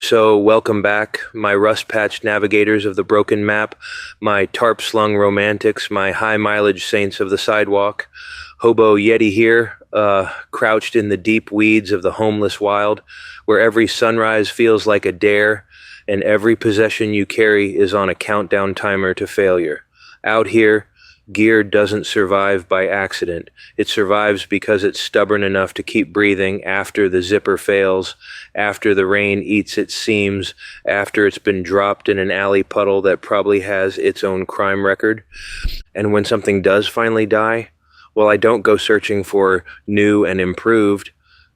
So, welcome back, my rust-patched navigators of the broken map, my tarp-slung romantics, my high-mileage saints of the sidewalk. Hobo Yeti here, crouched in the deep weeds of the homeless wild, where every sunrise feels like a dare, and every possession you carry is on a countdown timer to failure. Out here, gear doesn't survive by accident. It survives because it's stubborn enough to keep breathing after the zipper fails, after the rain eats its seams, after it's been dropped in an alley puddle that probably has its own crime record. And when something does finally die, well, I don't go searching for new and improved.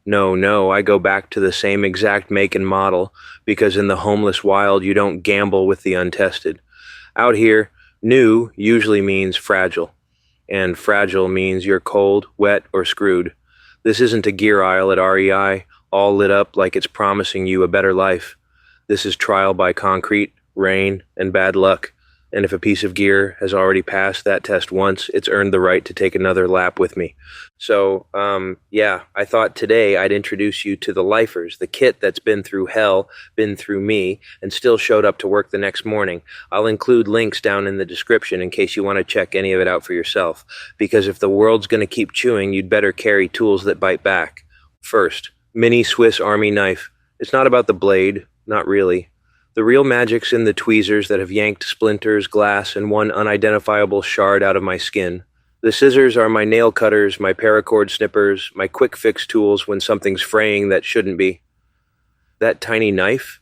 No, I go back to the same exact make and model, because in the homeless wild you don't gamble with the untested. Out here, new usually means fragile, and fragile means you're cold, wet, or screwed. This isn't a gear aisle at REI, all lit up like it's promising you a better life. This is trial by concrete, rain, and bad luck. And if a piece of gear has already passed that test once, it's earned the right to take another lap with me. So, I thought today I'd introduce you to the lifers, the kit that's been through hell, been through me, and still showed up to work the next morning. I'll include links down in the description in case you want to check any of it out for yourself. Because if the world's going to keep chewing, you'd better carry tools that bite back. First, mini Swiss Army knife. It's not about the blade, not really. The real magic's in the tweezers that have yanked splinters, glass, and one unidentifiable shard out of my skin. The scissors are my nail cutters, my paracord snippers, my quick fix tools when something's fraying that shouldn't be. That tiny knife?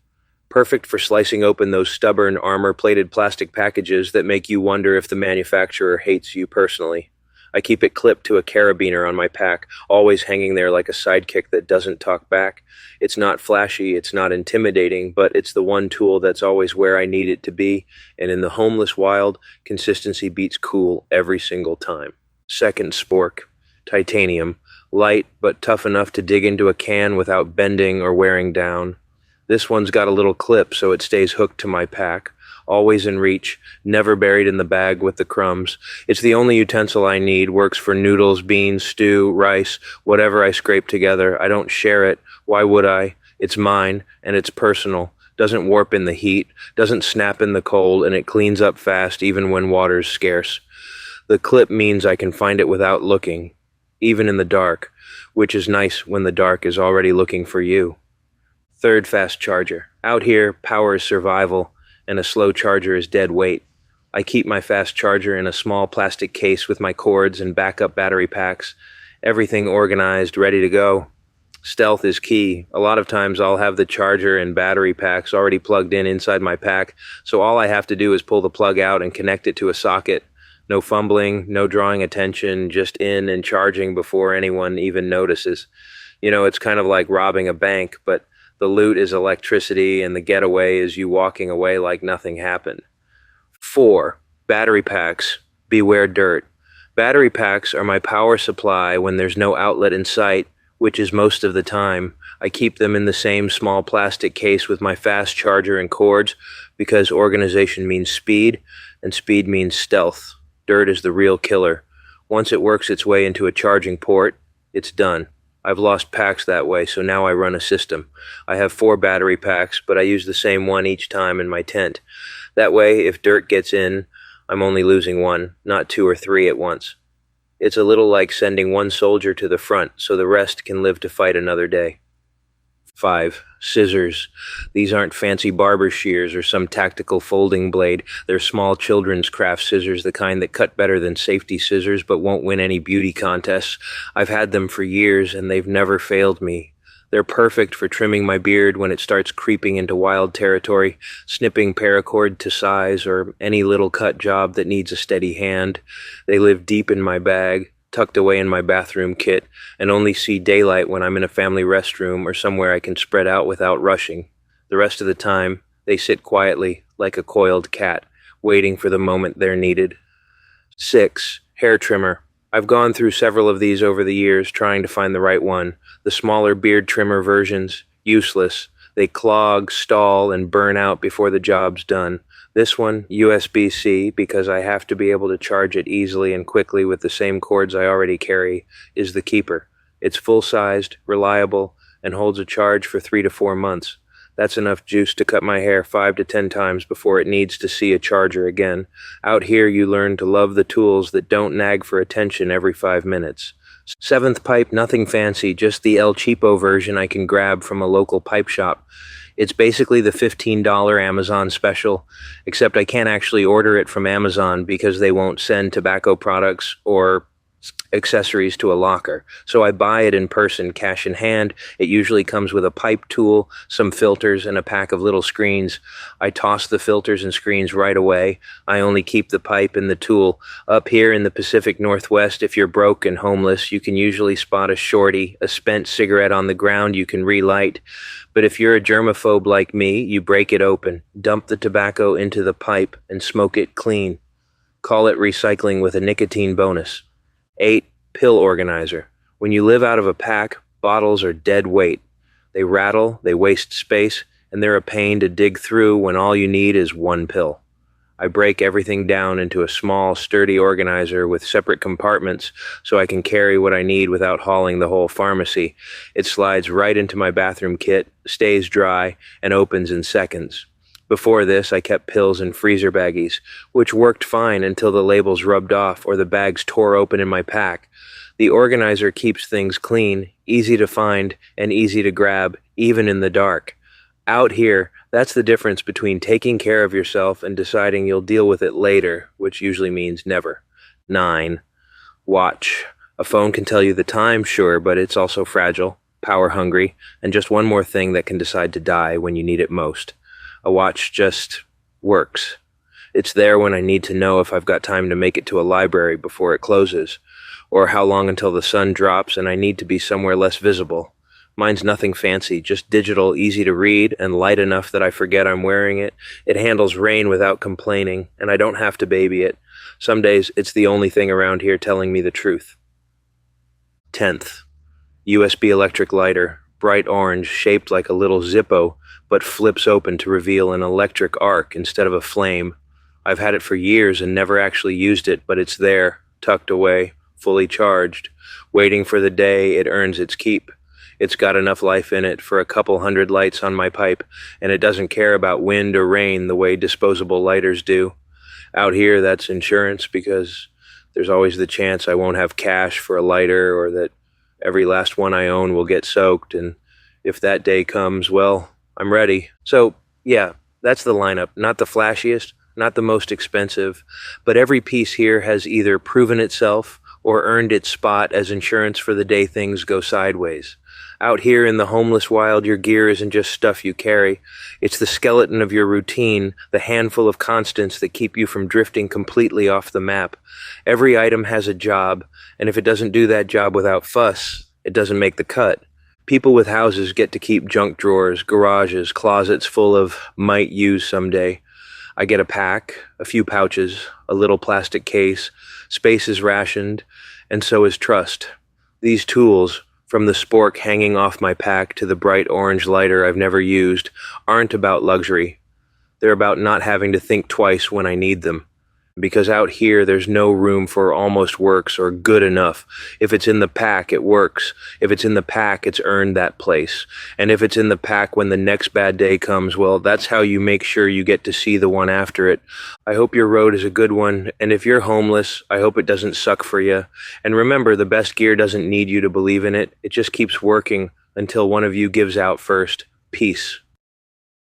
Perfect for slicing open those stubborn, armor-plated plastic packages that make you wonder if the manufacturer hates you personally. I keep it clipped to a carabiner on my pack, always hanging there like a sidekick that doesn't talk back. It's not flashy, it's not intimidating, but it's the one tool that's always where I need it to be, and in the homeless wild, consistency beats cool every single time. Second, Spork. Titanium. Light, but tough enough to dig into a can without bending or wearing down. This one's got a little clip so it stays hooked to my pack. Always in reach, never buried in the bag with the crumbs. It's the only utensil I need, works for noodles, beans, stew, rice, whatever I scrape together. I don't share it. Why would I? It's mine, and it's personal. Doesn't warp in the heat, doesn't snap in the cold, and it cleans up fast even when water's scarce. The clip means I can find it without looking, even in the dark, which is nice when the dark is already looking for you. Third, fast charger. Out here, power is survival, and a slow charger is dead weight. I keep my fast charger in a small plastic case with my cords and backup battery packs. Everything organized, ready to go. Stealth is key. A lot of times I'll have the charger and battery packs already plugged in inside my pack, so all I have to do is pull the plug out and connect it to a socket. No fumbling, no drawing attention, just in and charging before anyone even notices. You know, it's kind of like robbing a bank, but the loot is electricity, and the getaway is you walking away like nothing happened. 4. Battery packs. Beware dirt. Battery packs are my power supply when there's no outlet in sight, which is most of the time. I keep them in the same small plastic case with my fast charger and cords, because organization means speed, and speed means stealth. Dirt is the real killer. Once it works its way into a charging port, it's done. I've lost packs that way, so now I run a system. I have 4 battery packs, but I use the same one each time in my tent. That way, if dirt gets in, I'm only losing 1, not 2 or 3 at once. It's a little like sending 1 soldier to the front, so the rest can live to fight another day. 5. Scissors. These aren't fancy barber shears or some tactical folding blade. They're small children's craft scissors, the kind that cut better than safety scissors but won't win any beauty contests. I've had them for years and they've never failed me. They're perfect for trimming my beard when it starts creeping into wild territory, snipping paracord to size, or any little cut job that needs a steady hand. They live deep in my bag, tucked away in my bathroom kit, and only see daylight when I'm in a family restroom or somewhere I can spread out without rushing. The rest of the time, they sit quietly, like a coiled cat, waiting for the moment they're needed. 6. Hair trimmer. I've gone through several of these over the years, trying to find the right one. The smaller beard trimmer versions, useless. They clog, stall, and burn out before the job's done. This one, USB-C, because I have to be able to charge it easily and quickly with the same cords I already carry, is the keeper. It's full-sized, reliable, and holds a charge for 3 to 4 months. That's enough juice to cut my hair 5 to 10 times before it needs to see a charger again. Out here, you learn to love the tools that don't nag for attention every 5 minutes. Seventh pipe, nothing fancy, just the El Cheapo version I can grab from a local pipe shop. It's basically the $15 Amazon special, except I can't actually order it from Amazon because they won't send tobacco products or accessories to a locker. So I buy it in person, cash in hand. It usually comes with a pipe tool, some filters, and a pack of little screens. I toss the filters and screens right away. I only keep the pipe and the tool. Up here in the Pacific Northwest, if you're broke and homeless, you can usually spot a shorty, a spent cigarette on the ground you can relight. But if you're a germaphobe like me, you break it open, dump the tobacco into the pipe, and smoke it clean. Call it recycling with a nicotine bonus. 8. Pill organizer. When you live out of a pack, bottles are dead weight. They rattle, they waste space, and they're a pain to dig through when all you need is one pill. I break everything down into a small, sturdy organizer with separate compartments so I can carry what I need without hauling the whole pharmacy. It slides right into my bathroom kit, stays dry, and opens in seconds. Before this, I kept pills in freezer baggies, which worked fine until the labels rubbed off or the bags tore open in my pack. The organizer keeps things clean, easy to find, and easy to grab, even in the dark. Out here, that's the difference between taking care of yourself and deciding you'll deal with it later, which usually means never. 9. Watch. A phone can tell you the time, sure, but it's also fragile, power-hungry, and just one more thing that can decide to die when you need it most. A watch just works. It's there when I need to know if I've got time to make it to a library before it closes, or how long until the sun drops and I need to be somewhere less visible. Mine's nothing fancy, just digital, easy to read, and light enough that I forget I'm wearing it. It handles rain without complaining, and I don't have to baby it. Some days, it's the only thing around here telling me the truth. 10th. USB electric lighter, bright orange, shaped like a little Zippo, but flips open to reveal an electric arc instead of a flame. I've had it for years and never actually used it, but it's there, tucked away, fully charged, waiting for the day it earns its keep. It's got enough life in it for a couple hundred lights on my pipe, and it doesn't care about wind or rain the way disposable lighters do. Out here, that's insurance because there's always the chance I won't have cash for a lighter or that every last one I own will get soaked, and if that day comes, well, I'm ready. So, yeah, that's the lineup. Not the flashiest, not the most expensive, but every piece here has either proven itself or earned its spot as insurance for the day things go sideways. Out here in the homeless wild, your gear isn't just stuff you carry. It's the skeleton of your routine, the handful of constants that keep you from drifting completely off the map. Every item has a job, and if it doesn't do that job without fuss, it doesn't make the cut. People with houses get to keep junk drawers, garages, closets full of might use someday. I get a pack, a few pouches, a little plastic case. Space is rationed, and so is trust. These tools, from the Spork hanging off my pack to the bright orange lighter I've never used, aren't about luxury. They're about not having to think twice when I need them. Because out here, there's no room for almost works or good enough. If it's in the pack, it works. If it's in the pack, it's earned that place. And if it's in the pack when the next bad day comes, well, that's how you make sure you get to see the one after it. I hope your road is a good one. And if you're homeless, I hope it doesn't suck for you. And remember, the best gear doesn't need you to believe in it. It just keeps working until one of you gives out first. Peace.